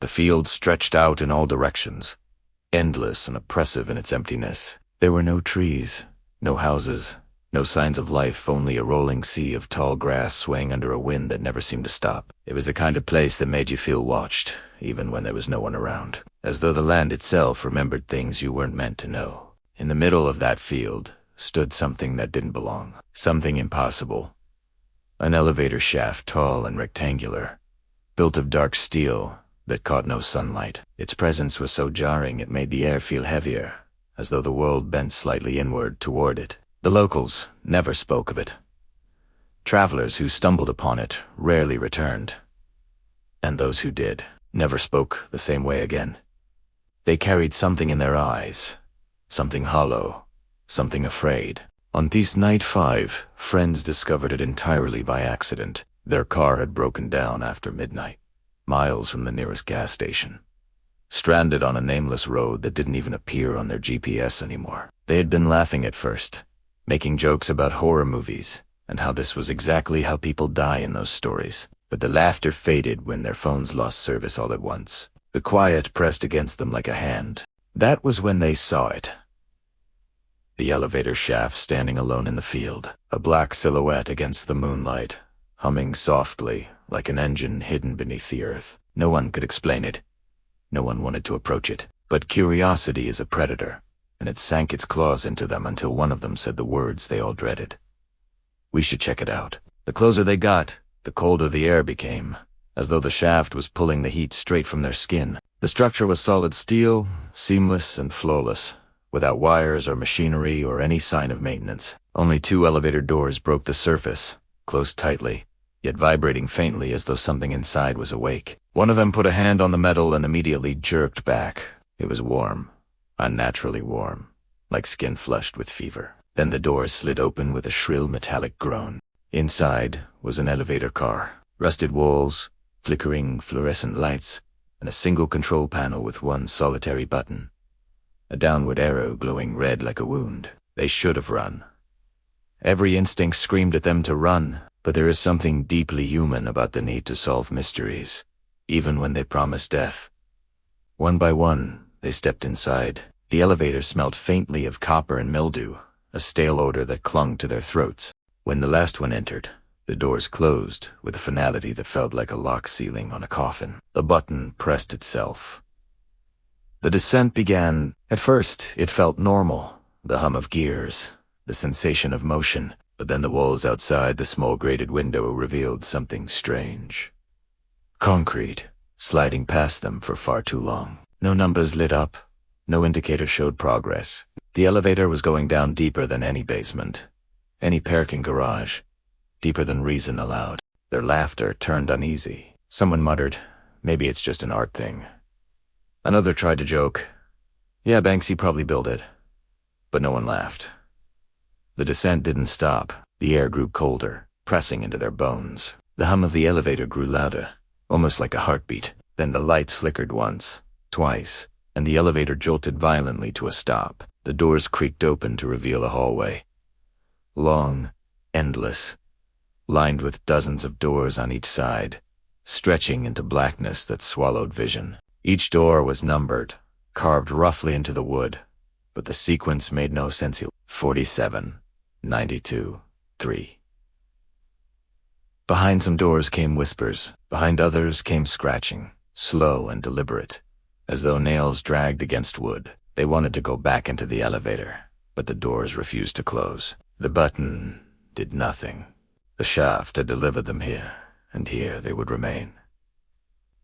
The field stretched out in all directions, endless and oppressive in its emptiness. There were no trees, no houses, no signs of life, only a rolling sea of tall grass swaying under a wind that never seemed to stop. It was the kind of place that made you feel watched, even when there was no one around, as though the land itself remembered things you weren't meant to know. In the middle of that field stood something that didn't belong, something impossible. An elevator shaft, tall and rectangular, built of dark steel that caught no sunlight. Its presence was so jarring it made the air feel heavier, as though the world bent slightly inward toward it. The locals never spoke of it. Travelers who stumbled upon it rarely returned, and those who did never spoke the same way again. They carried something in their eyes, something hollow, something afraid. On this night 5, friends discovered it entirely by accident. Their car had broken down after midnight, miles from the nearest gas station, stranded on a nameless road that didn't even appear on their GPS anymore. They had been laughing at first, making jokes about horror movies and how this was exactly how people die in those stories. But the laughter faded when their phones lost service all at once. The quiet pressed against them like a hand. That was when they saw it. The elevator shaft standing alone in the field, a black silhouette against the moonlight, humming softly like an engine hidden beneath the earth. No one could explain it. No one wanted to approach it. But curiosity is a predator, and it sank its claws into them until one of them said the words they all dreaded. "We should check it out." The closer they got, the colder the air became, as though the shaft was pulling the heat straight from their skin. The structure was solid steel, seamless and flawless, without wires or machinery or any sign of maintenance. Only 2 elevator doors broke the surface, closed tightly, yet vibrating faintly as though something inside was awake. One of them put a hand on the metal and immediately jerked back. It was warm, unnaturally warm, like skin flushed with fever. Then the doors slid open with a shrill metallic groan. Inside was an elevator car, rusted walls, flickering fluorescent lights, and a single control panel with one solitary button. A downward arrow glowing red like a wound. They should have run. Every instinct screamed at them to run, but there is something deeply human about the need to solve mysteries, even when they promise death. One by one, they stepped inside. The elevator smelled faintly of copper and mildew, a stale odor that clung to their throats. When the last one entered, the doors closed with a finality that felt like a lock sealing on a coffin. The button pressed itself. The descent began. At first, it felt normal, the hum of gears, the sensation of motion, but then the walls outside the small grated window revealed something strange. Concrete, sliding past them for far too long. No numbers lit up, no indicator showed progress. The elevator was going down deeper than any basement, any parking garage, deeper than reason allowed. Their laughter turned uneasy. Someone muttered, "Maybe it's just an art thing." Another tried to joke, "Yeah, Banksy probably built it." But no one laughed. The descent didn't stop. The air grew colder, pressing into their bones. The hum of the elevator grew louder, almost like a heartbeat. Then the lights flickered once, twice, and the elevator jolted violently to a stop. The doors creaked open to reveal a hallway. Long, endless, lined with dozens of doors on each side, stretching into blackness that swallowed vision. Each door was numbered, carved roughly into the wood, but the sequence made no sense. 47, 92, 3. Behind some doors came whispers. Behind others came scratching, slow and deliberate, as though nails dragged against wood. They wanted to go back into the elevator, but the doors refused to close. The button did nothing. The shaft had delivered them here, and here they would remain.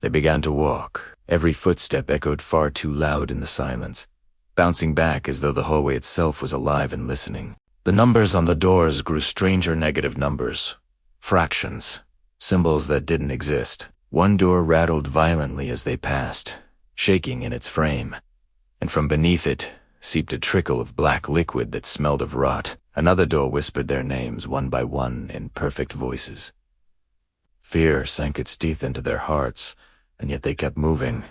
They began to walk. Every footstep echoed far too loud in the silence, bouncing back as though the hallway itself was alive and listening. The numbers on the doors grew stranger negative numbers, fractions, symbols that didn't exist. One door rattled violently as they passed, shaking in its frame, and from beneath it seeped a trickle of black liquid that smelled of rot. Another door whispered their names one by one in perfect voices. Fear sank its teeth into their hearts, and yet they kept moving,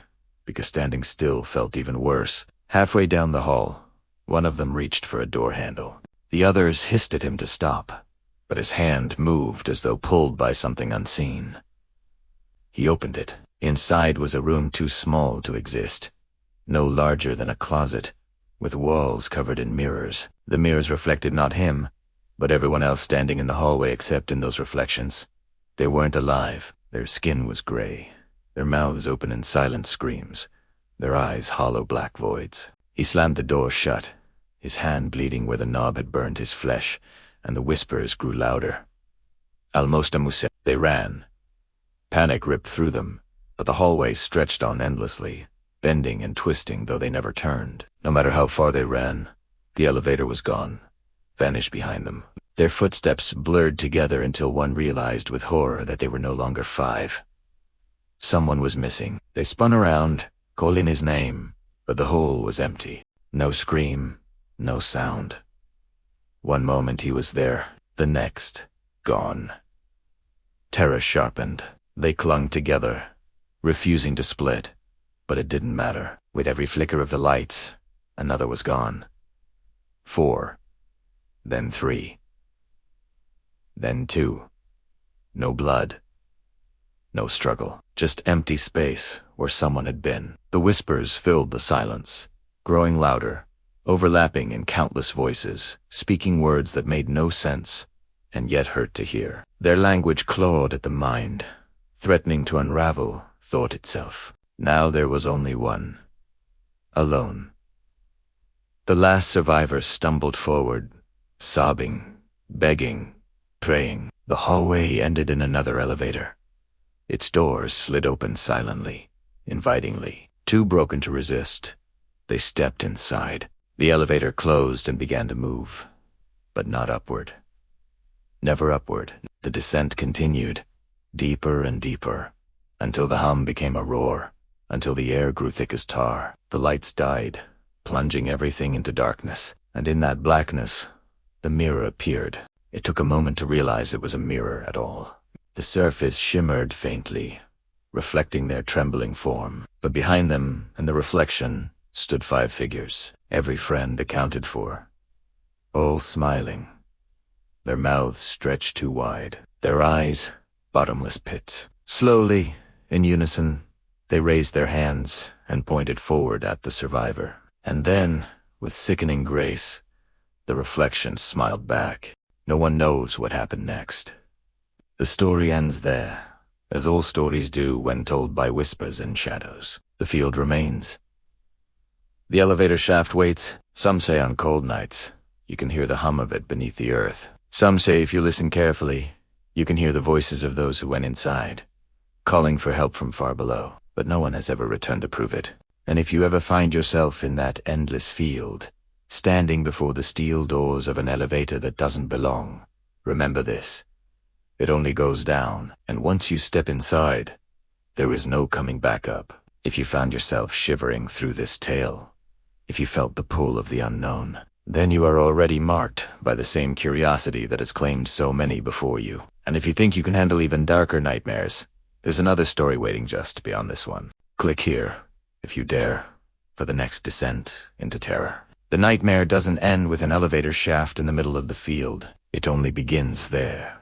because standing still felt even worse. Halfway down the hall, one of them reached for a door handle. The others hissed at him to stop, but his hand moved as though pulled by something unseen. He opened it. Inside was a room too small to exist, no larger than a closet, with walls covered in mirrors. The mirrors reflected not him, but everyone else standing in the hallway except in those reflections. They weren't alive. Their skin was gray, their mouths open in silent screams, their eyes hollow black voids. He slammed the door shut, his hand bleeding where the knob had burned his flesh, and the whispers grew louder. Almost Muse. They ran. Panic ripped through them, but the hallway stretched on endlessly, bending and twisting though they never turned. No matter how far they ran, the elevator was gone, vanished behind them. Their footsteps blurred together until one realized with horror that they were no longer 5. Someone was missing. They spun around, calling his name, but the hole was empty. No scream, no sound. One moment he was there, the next, gone. Terror sharpened. They clung together, refusing to split, but it didn't matter. With every flicker of the lights, another was gone. 4. Then 3. Then 2. No blood. No struggle. Just empty space where someone had been. The whispers filled the silence, growing louder, overlapping in countless voices, speaking words that made no sense, and yet hurt to hear. Their language clawed at the mind, threatening to unravel thought itself. Now there was only one. Alone. The last survivor stumbled forward, sobbing, begging, praying. The hallway ended in another elevator. Its doors slid open silently, invitingly. Too broken to resist, they stepped inside. The elevator closed and began to move, but not upward. Never upward. The descent continued, deeper and deeper, until the hum became a roar, until the air grew thick as tar. The lights died, plunging everything into darkness, and in that blackness, the mirror appeared. It took a moment to realize it was a mirror at all. The surface shimmered faintly, reflecting their trembling form, but behind them, in the reflection, stood 5 figures, every friend accounted for, all smiling, their mouths stretched too wide, their eyes bottomless pits. Slowly, in unison, they raised their hands and pointed forward at the survivor. And then, with sickening grace, the reflection smiled back. No one knows what happened next. The story ends there, as all stories do when told by whispers and shadows. The field remains. The elevator shaft waits. Some say on cold nights, you can hear the hum of it beneath the earth. Some say if you listen carefully, you can hear the voices of those who went inside, calling for help from far below. But no one has ever returned to prove it. And if you ever find yourself in that endless field, standing before the steel doors of an elevator that doesn't belong, remember this. It only goes down, and once you step inside, there is no coming back up. If you found yourself shivering through this tale, if you felt the pull of the unknown, then you are already marked by the same curiosity that has claimed so many before you. And if you think you can handle even darker nightmares, there's another story waiting just beyond this one. Click here, if you dare, for the next descent into terror. The nightmare doesn't end with an elevator shaft in the middle of the field. It only begins there.